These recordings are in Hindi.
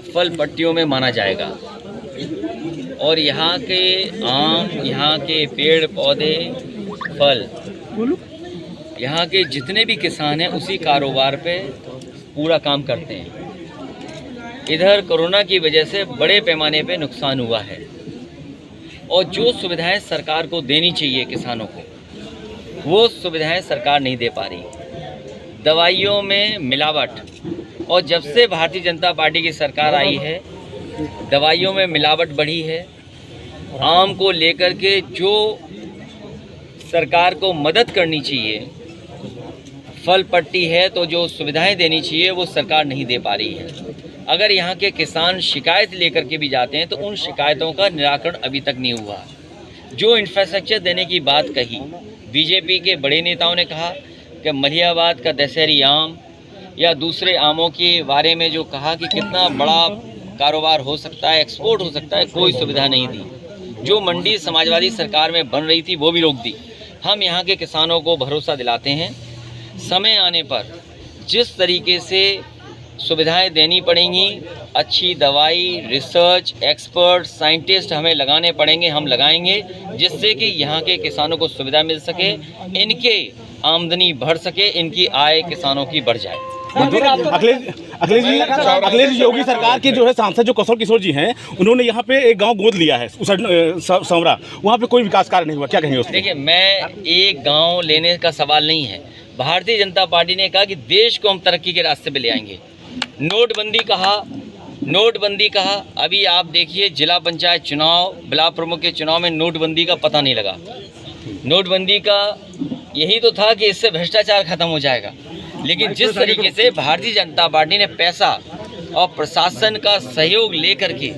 फल पट्टियों में माना जाएगा और यहाँ के आम, यहाँ के पेड़ पौधे, फल, यहाँ के जितने भी किसान हैं उसी कारोबार पे पूरा काम करते हैं। इधर कोरोना की वजह से बड़े पैमाने पे नुकसान हुआ है और जो सुविधाएं सरकार को देनी चाहिए किसानों को, वो सुविधाएं सरकार नहीं दे पा रही। दवाइयों में मिलावट, और जब से भारतीय जनता पार्टी की सरकार आई है दवाइयों में मिलावट बढ़ी है। आम को लेकर के जो सरकार को मदद करनी चाहिए, फल पट्टी है तो जो सुविधाएं देनी चाहिए वो सरकार नहीं दे पा रही है। अगर यहाँ के किसान शिकायत लेकर के भी जाते हैं तो उन शिकायतों का निराकरण अभी तक नहीं हुआ। जो इंफ्रास्ट्रक्चर देने की बात कही, बीजेपी के बड़े नेताओं ने कहा कि मलिहाबाद का दशहरी आम या दूसरे आमों के बारे में जो कहा कि कितना बड़ा कारोबार हो सकता है, एक्सपोर्ट हो सकता है, कोई सुविधा नहीं दी। जो मंडी समाजवादी सरकार में बन रही थी वो भी रोक दी। हम यहाँ के किसानों को भरोसा दिलाते हैं, समय आने पर जिस तरीके से सुविधाएं देनी पड़ेंगी, अच्छी दवाई, रिसर्च, एक्सपर्ट, साइंटिस्ट हमें लगाने पड़ेंगे, हम लगाएंगे, जिससे कि यहाँ के किसानों को सुविधा मिल सके, इनके आमदनी बढ़ सके, इनकी आय किसानों की बढ़ जाए। अखिलेश जी, योगी सरकार के जो है सांसद जो कौशल किशोर जी हैं, उन्होंने यहाँ पे एक गांव गोद लिया है समरा, वहाँ पे कोई विकास कार्य नहीं हुआ, क्या कहेंगे उसमें? देखिए, मैं एक गांव लेने का सवाल नहीं है। भारतीय जनता पार्टी ने कहा कि देश को हम तरक्की के रास्ते पे ले आएंगे। नोटबंदी कहा, अभी आप देखिए जिला पंचायत चुनाव, ब्लॉक प्रमुख के चुनाव में नोटबंदी का पता नहीं लगा। नोटबंदी का यही तो था कि इससे भ्रष्टाचार खत्म हो जाएगा, लेकिन जिस तरीके से भारतीय जनता पार्टी ने पैसा और प्रशासन का सहयोग लेकर के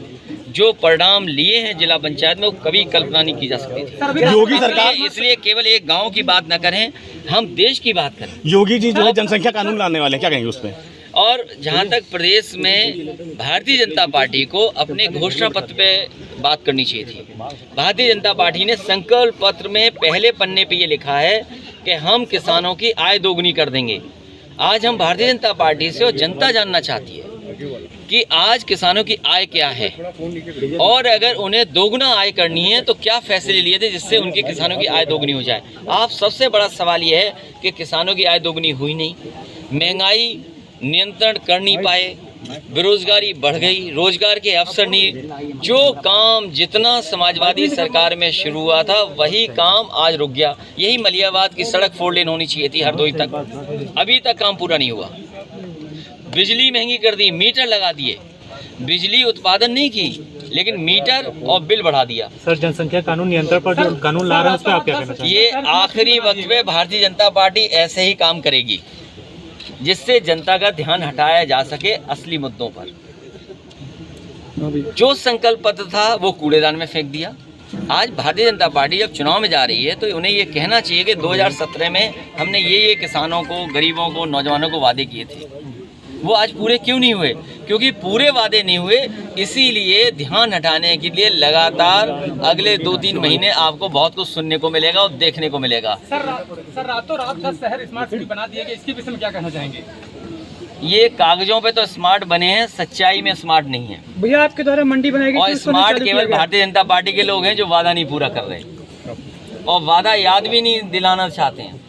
जो परिणाम लिए हैं जिला पंचायत में, वो कभी कल्पना नहीं की जा सकती थी। योगी सरकार इसलिए केवल एक गांव की बात न करें, हम देश की बात करें। योगी जी जो है जनसंख्या कानून लाने वाले हैं, क्या कहेंगे उसमें? और जहां तक प्रदेश में भारतीय जनता पार्टी को अपने घोषणा पत्र पे बात करनी चाहिए थी। भारतीय जनता पार्टी ने संकल्प पत्र में पहले पन्ने पे ये लिखा है कि हम किसानों की आय दोगुनी कर देंगे। आज हम भारतीय जनता पार्टी से और जनता जानना चाहती है कि आज किसानों की आय क्या है और अगर उन्हें दोगुना आय करनी है तो क्या फैसले लिए थे जिससे उनके किसानों की आय दोगुनी हो जाए। आप सबसे बड़ा सवाल यह है कि किसानों की आय दोगुनी हुई नहीं, महंगाई नियंत्रण कर नहीं पाए, बेरोजगारी बढ़ गई, रोजगार के अवसर नहीं। जो काम जितना समाजवादी सरकार में शुरू हुआ था वही काम आज रुक गया। यही मलिहाबाद की सड़क 4 लेन होनी चाहिए थी हरदोई तक, अभी तक काम पूरा नहीं हुआ। बिजली महंगी कर दी, मीटर लगा दिए, बिजली उत्पादन नहीं की लेकिन मीटर और बिल बढ़ा दिया। सर, जनसंख्या कानून नियंत्रण पर जो कानून ला रहा है उस पर आप क्या कहना चाहेंगे? ये आखिरी वक्त पे भारतीय जनता पार्टी ऐसे ही काम करेगी जिससे जनता का ध्यान हटाया जा सके असली मुद्दों पर। जो संकल्प पत्र था वो कूड़ेदान में फेंक दिया। आज भारतीय जनता पार्टी जब चुनाव में जा रही है तो उन्हें ये कहना चाहिए कि 2017 में हमने ये किसानों को, गरीबों को, नौजवानों को वादे किए थे, वो आज पूरे क्यों नहीं हुए? क्योंकि पूरे वादे नहीं हुए, इसीलिए ध्यान हटाने के लिए लगातार अगले 2-3 महीने आपको बहुत कुछ सुनने को मिलेगा और देखने को मिलेगा। सर रातों रात 10 शहर स्मार्ट सिटी बना दिए गए, इसके विषय में क्या कहना चाहेंगे? ये कागजों पे तो स्मार्ट बने हैं, सच्चाई में स्मार्ट नहीं है भैया। आपके द्वारा मंडी बनाई गई और स्मार्ट केवल भारतीय जनता पार्टी के लोग हैं जो वादा नहीं पूरा कर रहे और वादा याद भी नहीं दिलाना चाहते हैं।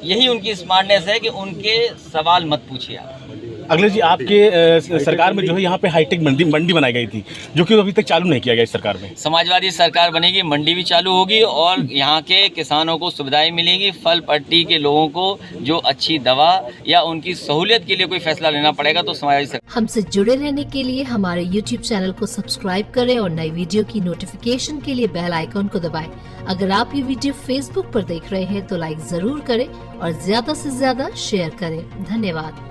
यही उनकी स्मार्टनेस है कि उनके सवाल मत पूछिए आप। अखिलेश जी, आपके सरकार में जो है यहाँ पे हाईटेक मंडी बनाई गई थी जो कि अभी तक चालू नहीं किया गया इस सरकार में। समाजवादी सरकार बनेगी, मंडी भी चालू होगी और यहाँ के किसानों को सुविधाएं मिलेंगी। फल पट्टी के लोगों को जो अच्छी दवा या उनकी सहूलियत के लिए कोई फैसला लेना पड़ेगा तो समाजवादी सरकार। हमसे जुड़े रहने के लिए हमारे YouTube चैनल को सब्सक्राइब करें और नई वीडियो की नोटिफिकेशन के लिए बेल आइकॉन को दबाएं। अगर आप ये वीडियो Facebook पर देख रहे हैं तो लाइक जरूर करें और ज्यादा से ज्यादा शेयर करें। धन्यवाद।